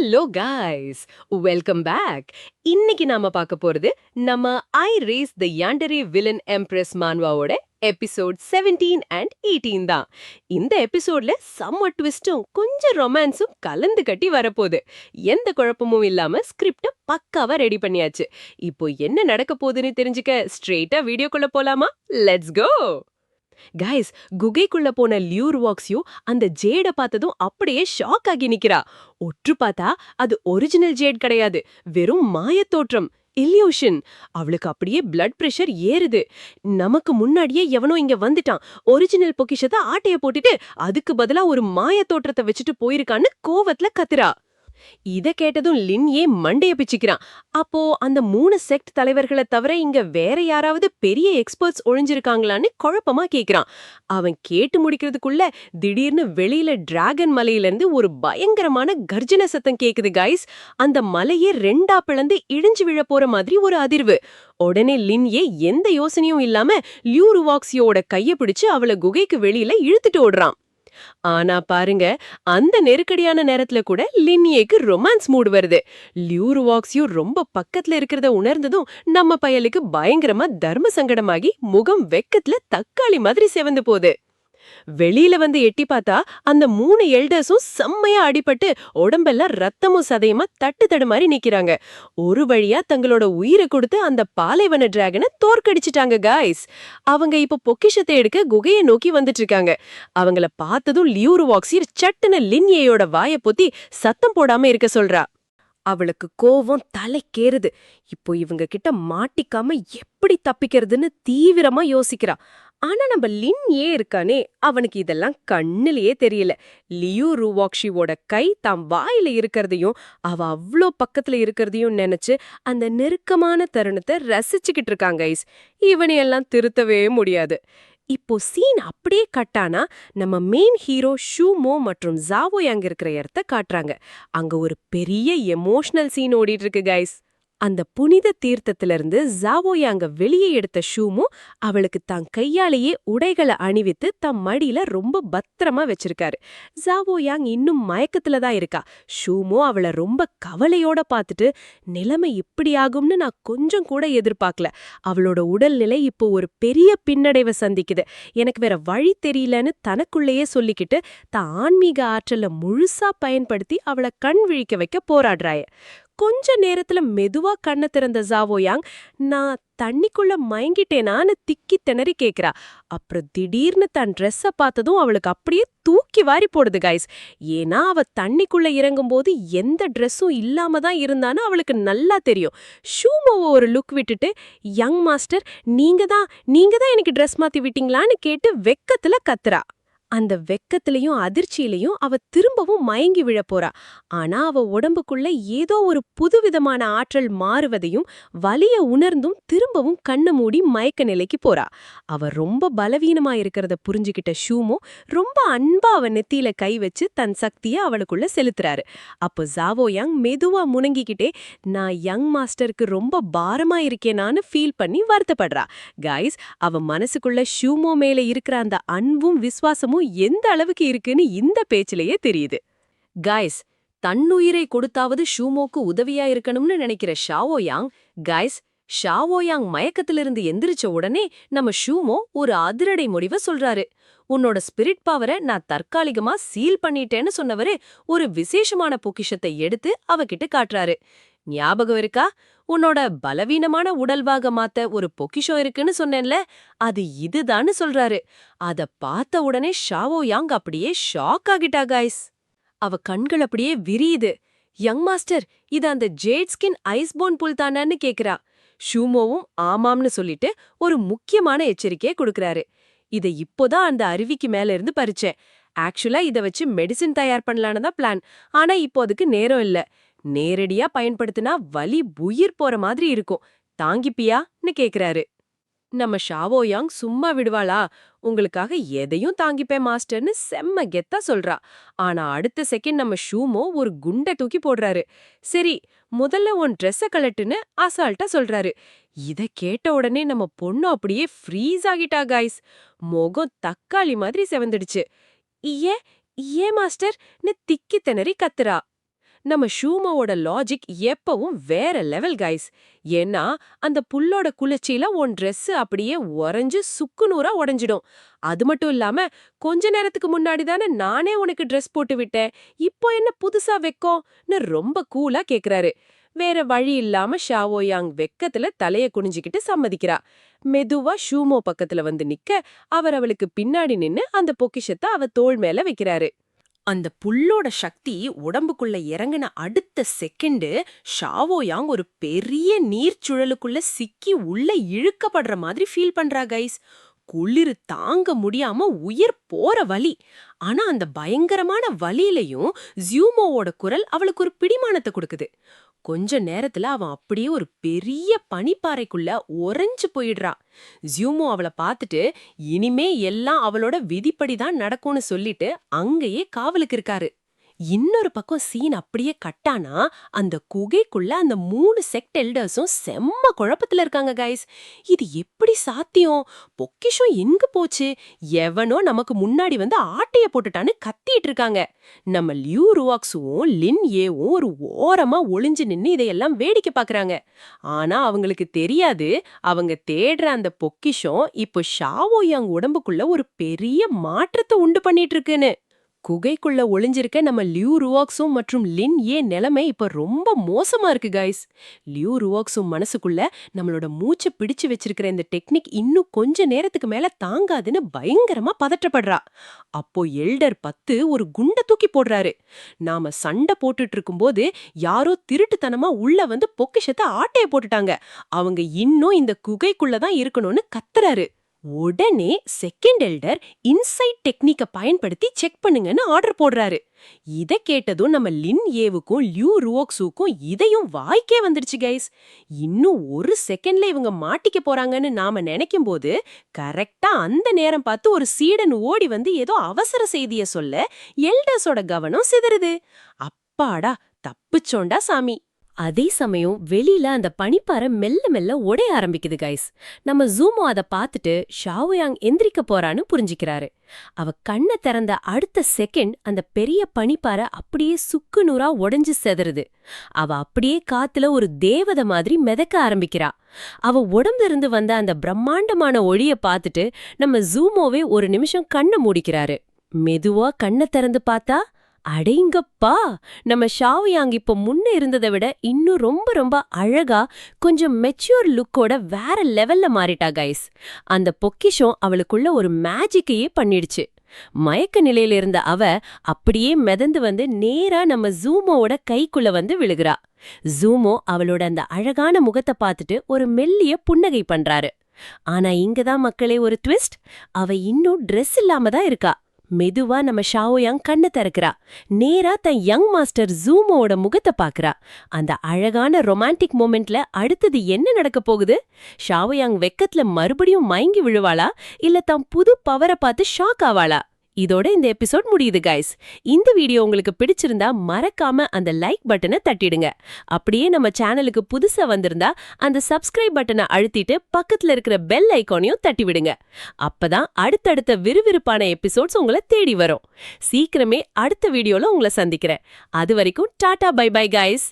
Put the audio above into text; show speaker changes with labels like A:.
A: Hello guys, welcome back. இன்னைக்கு நாம பார்க்க போறது நம்ம I raise the yandere villain empress மான்வாவோட எபிசோட் 17 அண்ட் 18 தான். இந்த எபிசோட்ல செம்ம ட்விஸ்டும் கொஞ்சம் ரொமான்ஸும் கலந்து கட்டி வரப்போகுது. எந்த குழப்பமும் இல்லாம ஸ்கிரிப்ட பக்காவா ரெடி பண்ணியாச்சு. இப்போ என்ன நடக்க போகுதுன்னு தெரிஞ்சுக்க ஸ்ட்ரெயிட்டா வீடியோக்குள்ள போலாமா? Let's go. கைஸ், குகைக்குள்ள போன லியூர் வாக்ஸ்யூ அந்த ஜேட பார்த்ததும் அப்படியே ஷாக் ஆகி நிக்கிறா. ஒற்று பார்த்தா அது ஒரிஜினல் ஜேட் கிடையாது, வெறும் மாயத் தோற்றம், இல்யூஷன். அவளுக்கு அப்படியே பிளட் பிரஷர் ஏறுது. நமக்கு முன்னாடியே எவனோ இங்க வந்துட்டான், ஒரிஜினல் பொக்கிஷத்தை ஆட்டைய போட்டுட்டு அதுக்கு பதிலா ஒரு மாயத் தோற்றத்தை வச்சுட்டு போயிருக்கான்னு கோவத்துல கத்துறா. இத கேட்டதும் லின் மண்டைய பிச்சுக்கிறான். அப்போ அந்த 3 செக்ட் தலைவர்களை தவிர இங்க வேற யாராவது பெரிய எக்ஸ்பர்ட்ஸ் ஒளிஞ்சிருக்காங்களான்னு குழப்பமா கேக்குறான். அவன் கேட்டு முடிக்கிறதுக்குள்ள திடீர்னு வெளியில டிராகன் மலையில இருந்து ஒரு பயங்கரமான கர்ஜன சத்தம் கேக்குது கைஸ். அந்த மலையே ரெண்டா பிளந்து இடிஞ்சு விழ போற மாதிரி ஒரு அதிர்வு. உடனே லின் எந்த யோசனையும் இல்லாம லியூருவாக்ஸியோட கைய பிடிச்சு அவளை குகைக்கு வெளியில இழுத்துட்டு ஓடுறான். ஆனா பாருங்க, அந்த நெருக்கடியான நேரத்துல கூட லின்யேக்கு ரொமான்ஸ் மூட் வருது. லியூருவாக்ஸ்யூ ரொம்ப பக்கத்துல இருக்கிறத உணர்ந்ததும் நம்ம பயலுக்கு பயங்கரமா தர்ம சங்கடமாகி முகம் வெக்கத்துல தக்காளி மாதிரி செவந்து போகுது. வெளியில வந்து எட்டி பார்த்தா அந்த 3 எல்டர்ஸும் செம்மையா அடிபட்டு உடம்பெல்லாம் ரத்தமும் சதையுமா தட்டு தடுமாறி நிக்கிறாங்க. ஒரு வழியா தங்களோட உயிரை கொடுத்து அந்த பாலைவன டிராகனை தோற்கடிச்சிட்டாங்க காய்ஸ். அவங்க இப்ப பொக்கிஷத்தை எடுக்க குகையை நோக்கி வந்துட்டு இருக்காங்க. அவங்கள பார்த்ததும் லியூருவாக்ஸி சட்டுன்னு லின்யேயோட வாயை பொத்தி சத்தம் போடாம இருக்க சொல்றா. அவளுக்கு கோவம் தலைக்கேறுது. இப்போ இவங்க கிட்ட மாட்டிக்காம எப்படி தப்பிக்கிறதுன்னு தீவிரமா யோசிக்கிறா. ஆனா நம்ம லின் இருக்கானே, அவனுக்கு இதெல்லாம் கண்ணிலேயே தெரியல. லியூருவாக்ஷியோட கை தாம் வாயில இருக்கிறதையும் அவ அவ்ளோ பக்கத்துல இருக்கிறதையும் நினைச்சு அந்த நெருக்கமான தருணத்தை ரசிச்சுக்கிட்டு இருக்காங்க கைஸ். இவனையெல்லாம் திருத்தவே முடியாது. இப்போ சீன் அப்படியே கட்டானா நம்ம மெயின் ஹீரோ ஷூமோ மற்றும் ஜாவோயாங் இருக்கிற இடத்த காட்டுறாங்க. அங்க ஒரு பெரிய எமோஷனல் சீன் ஓடிட்டு இருக்கு கைஸ். அந்த புனித தீர்த்தத்திலிருந்து ஜாவோயாங்க வெளியே எடுத்த ஷூமோ அவளுக்கு தான் கையாலேயே உடைகளை அணிவித்து தம் மடியில ரொம்ப பத்திரமா வச்சிருக்காரு. ஜாவோயாங் இன்னும் மயக்கத்துல தான் இருக்கா. ஷூமோ அவளை ரொம்ப கவலையோட பார்த்துட்டு, நிலைமை இப்படி ஆகும்னு நான் கொஞ்சம் கூட எதிர்பார்க்கல. அவளோட உடல்நிலை இப்போ ஒரு பெரிய பின்னடைவை சந்திக்குது. எனக்கு வேற வழி தெரியலன்னு தனக்குள்ளேயே சொல்லிக்கிட்டு தான் ஆன்மீக ஆற்றலை முழுசா பயன்படுத்தி அவளை கண் விழிக்க வைக்க போராடுறாய. கொஞ்ச நேரத்துல மெதுவா கண்ண திறந்த ஜாவோயாங், நான் தண்ணிக்குள்ள மயங்கிட்டேனான்னு திக்கி திணறி கேக்குறா. அப்புறம் திடீர்னு தன் ட்ரெஸ்ஸ பார்த்ததும் அவளுக்கு அப்படியே தூக்கி வாரி போடுது கைஸ். ஏன்னா அவ தண்ணிக்குள்ள இறங்கும்போது எந்த ட்ரெஸ்ஸும் இல்லாம தான் இருந்தான்னு அவளுக்கு நல்லா தெரியும். ஷூமோவை ஒரு லுக் விட்டுட்டு, யங் மாஸ்டர், நீங்க தான் எனக்கு ட்ரெஸ் மாத்தி விட்டீங்களான்னு கேட்டு வெக்கத்துல கத்துறா. அந்த வெக்கத்திலையும் அதிர்ச்சியிலையும் அவ திரும்பவும் மயங்கி விழ போறா. ஆனா அவ உடம்புக்குள்ள ஏதோ ஒரு புதுவிதமான ஆற்றல் மாறுவதையும் வலிய உணர்ந்தும் திரும்பவும் கண்ண மூடி மயக்க நிலைக்கு போறா. அவ ரொம்ப பலவீனமா இருக்கிறத புரிஞ்சுகிட்ட ஷூமோ ரொம்ப அன்பா அவ நெத்தியில கை வச்சு தன் சக்திய அவளுக்குள்ள செலுத்துறாரு. அப்போ ஜாவோயாங் மெதுவா முணங்கிக்கிட்டே, நான் யங் மாஸ்டருக்கு ரொம்ப பாரமா இருக்கேனான்னு ஃபீல் பண்ணி வருத்தப்படுறா. கைஸ், அவ மனசுக்குள்ள ஷூமோ மேல இருக்கிற அந்த அன்பும் விசுவாசமும் எந்த அளவுக்கு இருக்குன்னு இந்த பேச்சிலேயே தெரியுது. கைஸ், தன்னுயிரை கொடுத்தாவது ஷூமோக்கு உதவியா இருக்கணும்னு நினைக்கிற ஷாவோயாங், கைஸ், ஷாவோயாங் மயக்கத்திலிருந்து எந்திரிச்ச உடனே நம்ம ஷூமோ ஒரு அதிரடை முடிவை சொல்றாரு. உன்னோட ஸ்பிரிட் பவரை நான் தற்காலிகமா சீல் பண்ணிட்டேன்னு சொன்னவரு ஒரு விசேஷமான பொக்கிஷத்தை எடுத்து அவகிட்ட காட்டுறாரு. ஞாபகம் இருக்கா? உன்னோட பலவீனமான உடல்வாக மாத்த ஒரு பொக்கிஷம் இருக்குன்னு சொன்னேன்ல, அது இதுதான்னு சொல்றாரு. அத பார்த்த உடனே ஷாவோயாங் அப்படியே ஷாக் ஆகிட்டா கைஸ். அவ கண்கள் அப்படியே விரியுது. யங் மாஸ்டர், இது அந்த ஜேட் ஸ்கின் ஐஸ்போன் புல் தானன்னு கேக்குறா. ஷூமோவும் ஆமாம்னு சொல்லிட்டு ஒரு முக்கியமான எச்சரிக்கையை கொடுக்கறாரு. இத இப்போதான் அந்த அருவிக்கு மேல இருந்து பறிச்சேன். ஆக்சுவலா இத வச்சு மெடிசின் தயார் பண்ணலான்னு தான் பிளான். ஆனா இப்போ அதுக்கு நேரம் இல்ல. நேரடியா பயன்படுத்தினா வலி உயிர் போற மாதிரி இருக்கும். தாங்கிப்பியான்னு கேக்குறாரு. நம்ம ஷாவோயாங் சும்மா விடுவாளா? உங்களுக்காக எதையும் தாங்கிப்பேன் மாஸ்டர்னு செம்ம கெத்தா சொல்றா. ஆனா அடுத்த செகண்ட் நம்ம ஷூமோ ஒரு குண்டை தூக்கி போடுறாரு. சரி, முதல்ல உன் ட்ரெஸ்ஸ கலட்டுன்னு அசால்ட்டா சொல்றாரு. இத கேட்ட உடனே நம்ம பொண்ணு அப்படியே ஃப்ரீஸ் ஆகிட்டா கைஸ். முகம் தக்காளி மாதிரி செவந்துடுச்சு. ஏன் ஏன் மாஸ்டர்னு திக்கி திணறி கத்துறா. நம்ம ஷூமோவோட லாஜிக் எப்பவும் வேற லெவல் கைஸ். ஏன்னா அந்த புல்லோட குளிர்ச்சியில உன் Dress அப்படியே உறைஞ்சு சுக்குநூறா உடைஞ்சிடும். அது மட்டும் இல்லாம கொஞ்ச நேரத்துக்கு முன்னாடி தானே நானே உனக்கு Dress போட்டு விட்டேன், இப்போ என்ன புதுசா வெக்கம்னு ரொம்ப கூலா கேக்குறாரு. வேற வழி இல்லாம ஷாவோயாங் வெக்கத்துல தலைய குனிஞ்சுக்கிட்டு சம்மதிக்கிறா. மெதுவா ஷூமோ பக்கத்துல வந்து நிக்க அவர் அவளுக்கு பின்னாடி நின்னு அந்த பொக்கிஷத்தை அவ தோள் மேல வைக்கிறாரு. அந்த புல்லோட சக்தி உடம்புக்குள்ள இறங்கின அடுத்த செகண்ட் ஷாவோயாங் ஒரு பெரிய நீர்ச்சுழலுக்குள்ள சிக்கி உள்ள இழுக்கப்படுற மாதிரி ஃபீல் பண்றா கைஸ். குளிர் தாங்க முடியாம உயிர் போற வலி. ஆனா அந்த பயங்கரமான வலியிலையும் ஜியூமோவோட குரல் அவளுக்கு ஒரு பிடிமானத்தை கொடுக்குது. கொஞ்ச நேரத்துல அவன் அப்படியே ஒரு பெரிய பனிப்பாறைக்குள்ள உறைஞ்சு போயிடுறா. ஜியூமோ அவளை பார்த்துட்டு இனிமே எல்லாம் அவளோட விதிப்படிதான் நடக்கும்னு சொல்லிட்டு அங்கேயே காவலுக்கு இருக்காரு. இன்னொரு பக்கம் சீன் அப்படியே கட்டானா அந்த குகைக்குள்ள அந்த 3 செக்ட் எல்டர்ஸும் செம்ம குழப்பத்துல இருக்காங்க கைஸ். இது எப்படி சாத்தியம்? பொக்கிஷம் எங்க போச்சு? எவனோ நமக்கு முன்னாடி வந்து ஆட்டைய போட்டுட்டான்னு கத்திட்டு இருக்காங்க. நம்ம லியூ ருவாக்ஸுவும் லின் ஏவும் ஒரு ஓரமா ஒளிஞ்சு நின்னு இதையெல்லாம் வேடிக்கை பாக்குறாங்க. ஆனா அவங்களுக்கு தெரியாது, அவங்க தேடுற அந்த பொக்கிஷம் இப்போ ஷாவோயாங் உடம்புக்குள்ள ஒரு பெரிய மாற்றத்தை உண்டு பண்ணிட்டு இருக்குன்னு. குகைக்குள்ள ஒளிஞ்சிருக்க நம்ம லியூ ருவாக்ஸும் மற்றும் லின் ஏ நிலைமை இப்ப ரொம்ப மோசமா இருக்கு கைஸ். லியூ ருவாக்ஸும் மனசுக்குள்ள நம்மளோட மூச்சை பிடிச்சு வச்சிருக்கிற இந்த டெக்னிக் இன்னும் கொஞ்ச நேரத்துக்கு மேல தாங்காதுன்னு பயங்கரமா பதற்றப்படுறா. அப்போ எல்டர் 10 ஒரு குண்டை தூக்கி போடுறாரு. நாம சண்டை போட்டுட்டு இருக்கும்போது யாரோ திருட்டுத்தனமா உள்ள வந்து பொக்கிஷத்தை ஆட்டைய போட்டுட்டாங்க, அவங்க இன்னும் இந்த குகைக்குள்ளதான் இருக்கணும்னு கத்துறாரு. உடனே செகண்ட் எல்டர் இன்சைட் டெக்னிக்க பயன்படுத்தி செக் பண்ணுங்கன்னு ஆர்டர் போடுறாரு. இதை கேட்டதும் நம்ம லின் ஏவுக்கும் லியூ ருவோக்ஸுக்கும் இதையும் வாய்க்கே வந்துடுச்சு கைஸ். இன்னும் ஒரு செகண்ட்ல இவங்க மாட்டிக்க போறாங்கன்னு நாம நினைக்கும் போது கரெக்டா அந்த நேரம் பார்த்து ஒரு சீடன் ஓடி வந்து ஏதோ அவசர செய்திய சொல்ல எல்டர்ஸோட கவனம் சிதறுது. அப்பாடா, தப்பிச்சோண்டா சாமி. அதே சமயம் வெளியில அந்த பனிப்பாறை மெல்ல மெல்ல உடைய ஆரம்பிக்குது கைஸ். நம்ம ஜூமோ அதை பார்த்துட்டு ஷாவோயாங் எந்திரிக்க போறான்னு புரிஞ்சுக்கிறாரு. அவ கண்ணை திறந்த அடுத்த செகண்ட் அந்த பெரிய பனிப்பாறை அப்படியே சுக்குநூறா உடைஞ்சு செதறுது. அவ அப்படியே காத்துல ஒரு தேவதை மாதிரி மிதக்க ஆரம்பிக்கிறா. அவ உடம்புல இருந்து வந்த அந்த பிரம்மாண்டமான ஒளிய பார்த்துட்டு நம்ம ஜூமோவே ஒரு நிமிஷம் கண்ணை மூடிக்கிறாரு. மெதுவா கண்ணை திறந்து பார்த்தா, அடேங்கப்பா, நம்ம ஷாவோயாங் இப்போ முன்ன இருந்ததை விட இன்னும் ரொம்ப ரொம்ப அழகா கொஞ்சம் மெச்சூர் லுக்கோட வேற லெவல்ல மாறிட்டா கைஸ். அந்த பொக்கிஷம் அவளுக்குள்ள ஒரு மேஜிக்கையே பண்ணிடுச்சு. மயக்க நிலையில இருந்த அவ அப்படியே மிதந்து வந்து நேரா நம்ம ஜூமோவோட கைக்குள்ள வந்து விழுகிறா. ஜூமோ அவளோட அந்த அழகான முகத்தை பார்த்துட்டு ஒரு மெல்லிய புன்னகை பண்றாரு. ஆனா இங்கதான் மக்களே ஒரு ட்விஸ்ட். அவ இன்னும் Dress இல்லாம தான் இருக்கா. மெதுவா நம்ம ஷாவோயாங் கண்ணை திறக்கிறா. நேரா தன் யங் மாஸ்டர் ஜூமோவோட முகத்தை பாக்குறா. அந்த அழகான ரொமான்டிக் மொமெண்ட்ல அடுத்தது என்ன நடக்க போகுது? ஷாவோயாங் வெக்கத்துல மறுபடியும் மயங்கி விழுவாளா, இல்ல தன் புது பவரை பார்த்து ஷாக் ஆவாளா? இதோட இந்த எபிசோட் முடியுது கைஸ். இந்த வீடியோ உங்களுக்கு பிடிச்சிருந்தா மறக்காம அந்த லைக் பட்டனை தட்டிடுங்க. அப்படியே நம்ம சேனலுக்கு புதுசா வந்திருந்தா அந்த சப்ஸ்கிரைப் பட்டனை அழுத்திட்டு பக்கத்துல இருக்கிற பெல் ஐகானையும் தட்டி விடுங்க. அப்பதான் அடுத்தடுத்த விறுவிறுப்பான எபிசோட்ஸ் உங்களை தேடி வரும். சீக்கிரமே அடுத்த வீடியோல உங்களை சந்திக்கிறேன். அது வரைக்கும் டாடா பை பை கைஸ்.